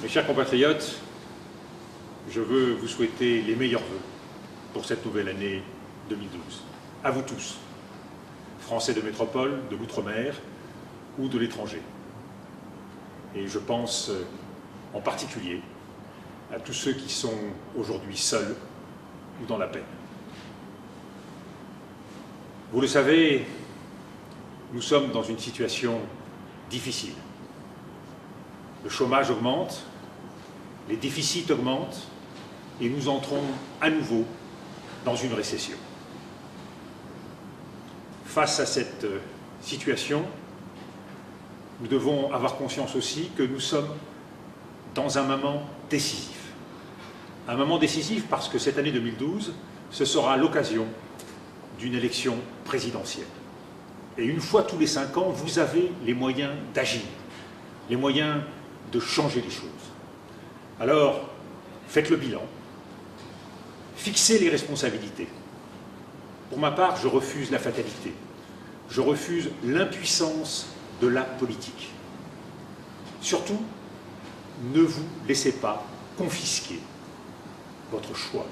Mes chers compatriotes, je veux vous souhaiter les meilleurs vœux pour cette nouvelle année 2012. À vous tous, Français de métropole, de l'outre-mer ou de l'étranger. Et je pense en particulier à tous ceux qui sont aujourd'hui seuls ou dans la peine. Vous le savez, nous sommes dans une situation difficile. Le chômage augmente, les déficits augmentent et nous entrons à nouveau dans une récession. Face à cette situation, nous devons avoir conscience aussi que nous sommes dans un moment décisif. Un moment décisif parce que cette année 2012, ce sera l'occasion d'une élection présidentielle. Et une fois tous les 5 ans, vous avez les moyens d'agir, les moyens de changer les choses. Alors, faites le bilan, fixez les responsabilités. Pour ma part, je refuse la fatalité, je refuse l'impuissance de la politique. Surtout, ne vous laissez pas confisquer votre choix.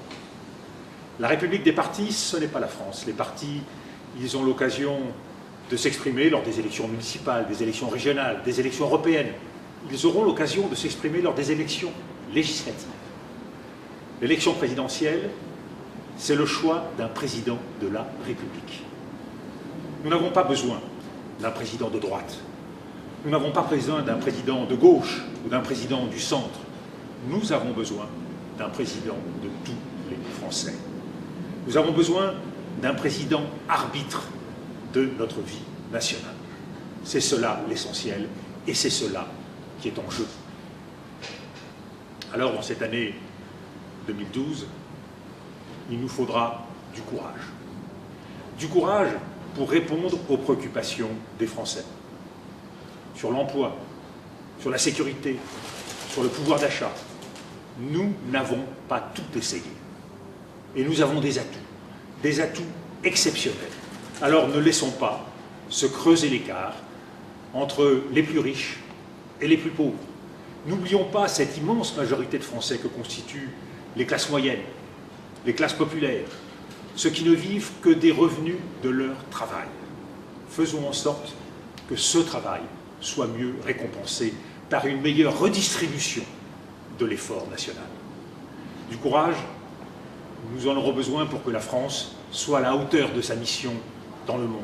La République des partis, ce n'est pas la France. Les partis, ils ont l'occasion de s'exprimer lors des élections municipales, des élections régionales, des élections européennes. Ils auront l'occasion de s'exprimer lors des élections législatives. L'élection présidentielle, c'est le choix d'un président de la République. Nous n'avons pas besoin d'un président de droite. Nous n'avons pas besoin d'un président de gauche ou d'un président du centre. Nous avons besoin d'un président de tous les Français. Nous avons besoin d'un président arbitre de notre vie nationale. C'est cela l'essentiel et c'est cela qui est en jeu. Alors, dans cette année 2012, il nous faudra du courage. Du courage pour répondre aux préoccupations des Français. Sur l'emploi, sur la sécurité, sur le pouvoir d'achat. Nous n'avons pas tout essayé. Et nous avons des atouts exceptionnels. Alors ne laissons pas se creuser l'écart entre les plus riches et les plus pauvres. N'oublions pas cette immense majorité de Français que constituent les classes moyennes, les classes populaires, ceux qui ne vivent que des revenus de leur travail. Faisons en sorte que ce travail soit mieux récompensé par une meilleure redistribution de l'effort national. Du courage, nous en aurons besoin pour que la France soit à la hauteur de sa mission dans le monde,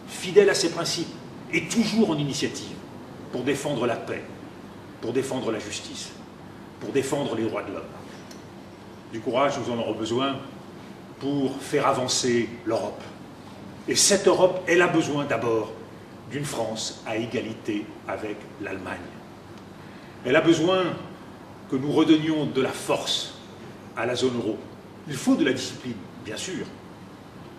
fidèle à ses principes et toujours en initiative pour défendre la paix, pour défendre la justice, pour défendre les droits de l'homme. Du courage, nous en aurons besoin pour faire avancer l'Europe. Et cette Europe, elle a besoin d'abord d'une France à égalité avec l'Allemagne. Elle a besoin que nous redonnions de la force à la zone euro. Il faut de la discipline, bien sûr,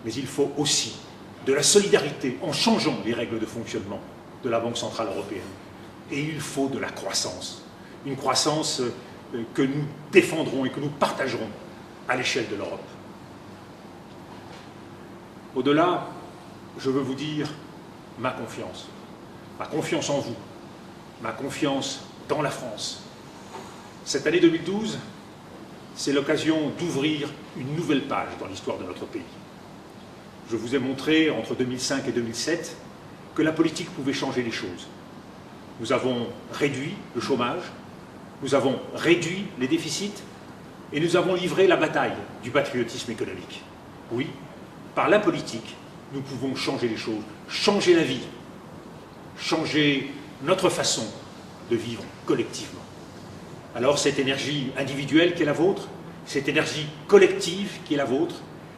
mais il faut aussi de la solidarité en changeant les règles de fonctionnement de la Banque centrale européenne. Et il faut de la croissance, une croissance que nous défendrons et que nous partagerons à l'échelle de l'Europe. Au-delà, je veux vous dire ma confiance en vous, ma confiance dans la France. Cette année 2012, c'est l'occasion d'ouvrir une nouvelle page dans l'histoire de notre pays. Je vous ai montré, entre 2005 et 2007, que la politique pouvait changer les choses. Nous avons réduit le chômage, nous avons réduit les déficits et nous avons livré la bataille du patriotisme économique. Oui, par la politique, nous pouvons changer les choses, changer la vie, changer notre façon de vivre collectivement. Alors cette énergie individuelle qui est la vôtre, cette énergie collective qui est la vôtre,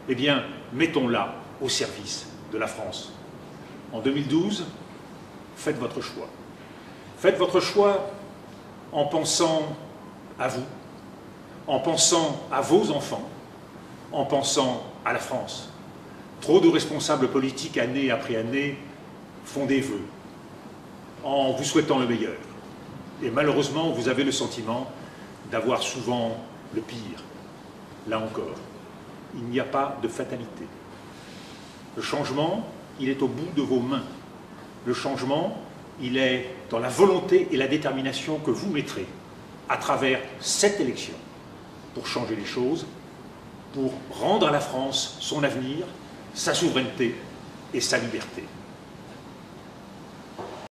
eh bien, mettons-la au service de la France. En 2012, faites votre choix. Faites votre choix en pensant à vous, en pensant à vos enfants, en pensant à la France. Trop de responsables politiques, année après année, font des vœux en vous souhaitant le meilleur. Et malheureusement, vous avez le sentiment d'avoir souvent le pire. Là encore, il n'y a pas de fatalité. Le changement, il est au bout de vos mains. Le changement, il est dans la volonté et la détermination que vous mettrez à travers cette élection pour changer les choses, pour rendre à la France son avenir, sa souveraineté et sa liberté.